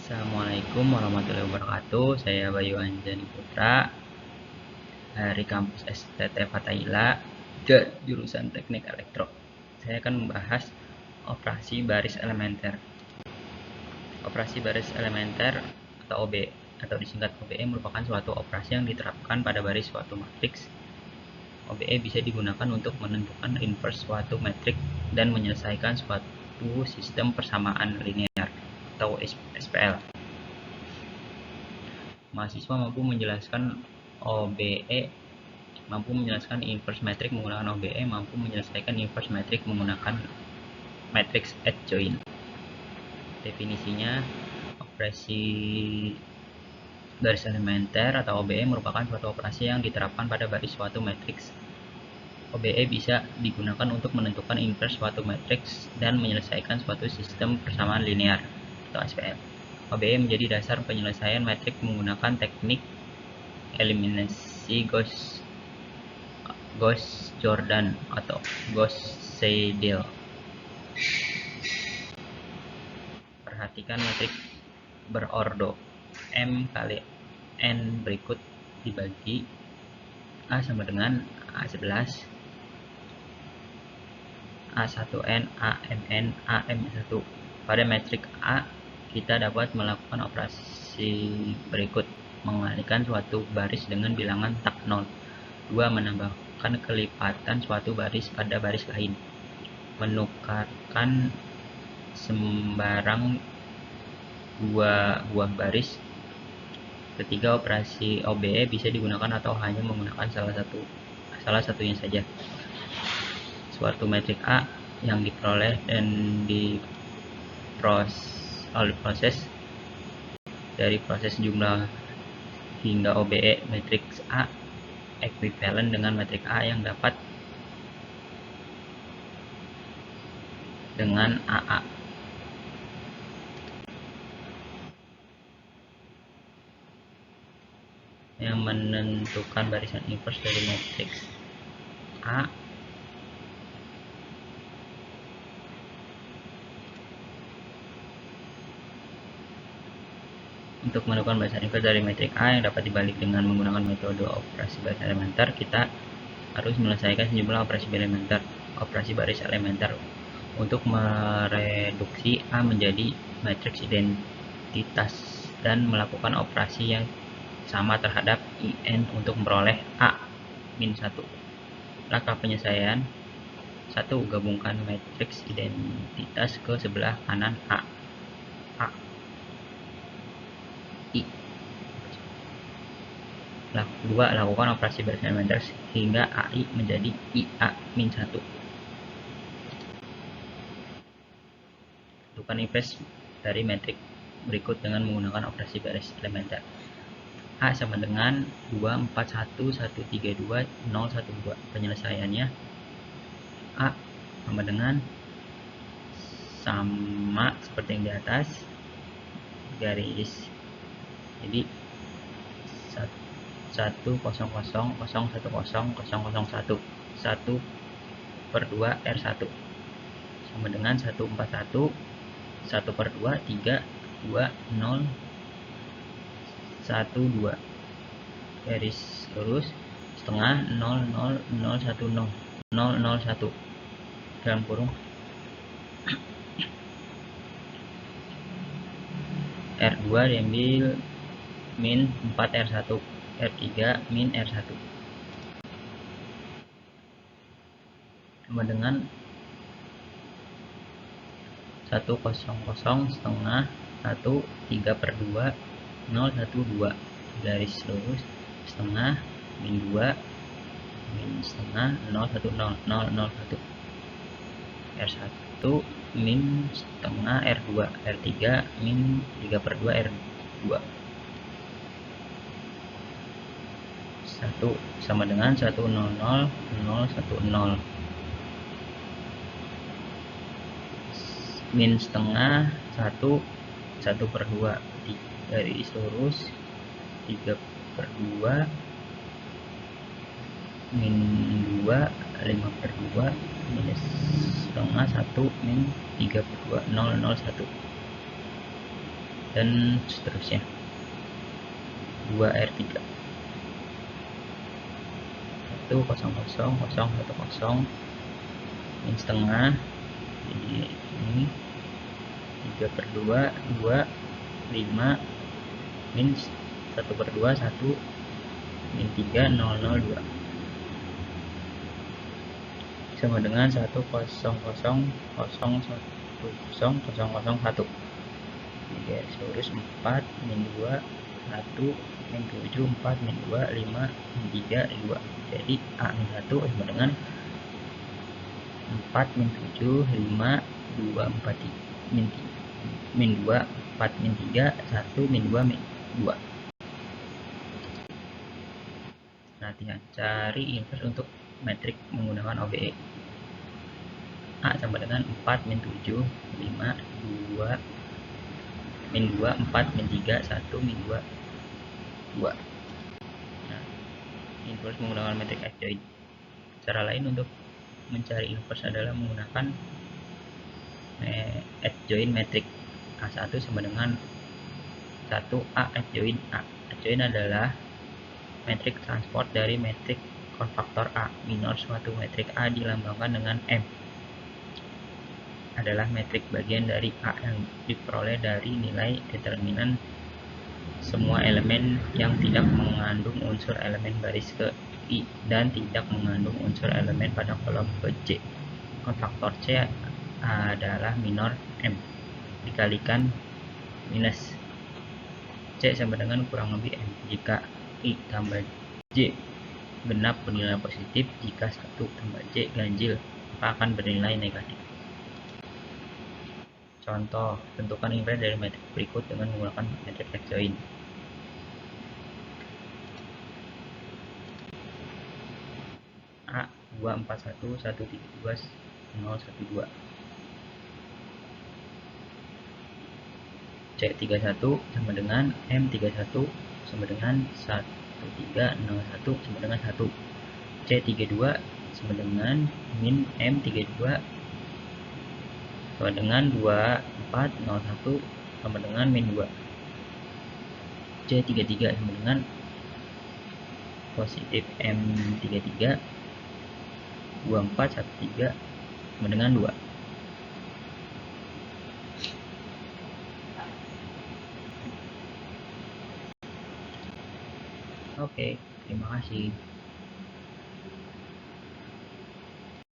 Assalamualaikum warahmatullahi wabarakatuh. Saya Bayu Anjani Putra dari kampus STT Fatahila jurusan Teknik Elektro. Saya akan membahas operasi baris elementer. Operasi baris elementer atau OB atau disingkat OBE merupakan suatu operasi yang diterapkan pada baris suatu matriks. OBE bisa digunakan untuk menentukan inverse suatu matrik dan menyelesaikan suatu sistem persamaan linear atau SPL. Mahasiswa mampu menjelaskan OBE, mampu menjelaskan inverse matrik menggunakan OBE, mampu menyelesaikan inverse matrik menggunakan matrix adjoint. Definisinya, operasi baris elementer atau OBE merupakan suatu operasi yang diterapkan pada baris suatu matriks. OBE bisa digunakan untuk menentukan inverse suatu matriks dan menyelesaikan suatu sistem persamaan linear atau SPL. OBE menjadi dasar penyelesaian matrik menggunakan teknik eliminasi Gauss-Jordan atau Gauss-Seidel. Perhatikan matrik berordo M kali N berikut dibagi A sama dengan A11, A1N, AMN, AM1. Pada matrik A, kita dapat melakukan operasi berikut: mengalihkan suatu baris dengan bilangan tak 0, 2. Menambahkan kelipatan suatu baris pada baris lain, menukarkan sembarang dua buah baris. Ketiga, operasi OBE bisa digunakan atau hanya menggunakan salah satunya saja. Suatu matrik A yang diperoleh dan diproses dari proses jumlah hingga OBE matriks A ekuivalen dengan matrik A yang dapat dengan AA. Yang menentukan barisan inverse dari matriks A untuk menentukan barisan inverse dari matrik A yang dapat dibalik dengan menggunakan metode operasi baris elementer, kita harus menyelesaikan sejumlah operasi baris elementer untuk mereduksi A menjadi matriks identitas dan melakukan operasi yang sama terhadap IN untuk memperoleh A-1. Langkah penyelesaian: 1. Gabungkan matriks identitas ke sebelah kanan A, I. 2. Lakukan operasi baris elementer hingga AI menjadi IA-1. Tentukan inverse dari matrik berikut dengan menggunakan operasi baris elementer. A sama dengan 241 132 012. Penyelesaiannya: A sama dengan sama seperti yang di atas, garis, jadi 1 0 0 0 1 0 0 0 1 1/2 R1 sama dengan 141 1/2 3 2 0 1 2, garis lurus setengah 0 0 0 1 0 0 0 1 dalam kurung R2 diambil min 4 R1, R3 min R1 sama dengan 1 0 0 setengah 1 3/2 0 1 2, garis lurus setengah min 2 min setengah 0 1 0 0 0 1 R1 min setengah R2, R3 min 3/2 R2. 1 sama dengan 1 0 0 0 1 0, min setengah 1 1/2, garis lurus 3/2 min 2 5/2 minus setengah 1 min 3/2 0 0 1. dan seterusnya. 2R3 1 0 0 0 1 0 min setengah, jadi ini 3/2 2 5 min 1/2 1 min 3 0 0 2 sama dengan 1 0 0 0 0 1 0 0 1. Jadi garis lurus 4 min 2 1 min 7 4 min 2 5 min 3 2. Jadi A min 1 sama dengan 4 min 7 5 2 4 min 2 4 min 3 1 min 2 min 2. Latihan, cari inverse untuk metrik menggunakan OBE. A sama dengan 4 min 7 5 2 min 2 4 min 3 1 min 2 2. Nah, inverse menggunakan metrik adjoint. Cara lain untuk mencari inverse adalah menggunakan adjoint metrik. A1 sama dengan 1A adjoint A. Adjoint adalah metrik transport dari metrik konfaktor A minor suatu metrik A dilambangkan dengan M. Adalah metrik bagian dari A yang diperoleh dari nilai determinan semua elemen yang tidak mengandung unsur elemen baris ke I dan tidak mengandung unsur elemen pada kolom ke J. Konfaktor C adalah minor M dikalikan minus C sama dengan kurang lebih M. Jika I tambah J genap bernilai positif, jika 1 tambah J ganjil maka akan bernilai negatif. Contoh, tentukan inverse dari metrik berikut dengan menggunakan metrik adjoint. A 2 4 1 1 3 2 0 1 2. C 31 sama dengan M 31 sama dengan 1 3 0 1 sama dengan 1. C 32 sama dengan min M 32 sama dengan 2 4 0 1 sama dengan min 2. C 33 sama dengan positif M 33 24 13 sama dengan 2. Oke, terima kasih.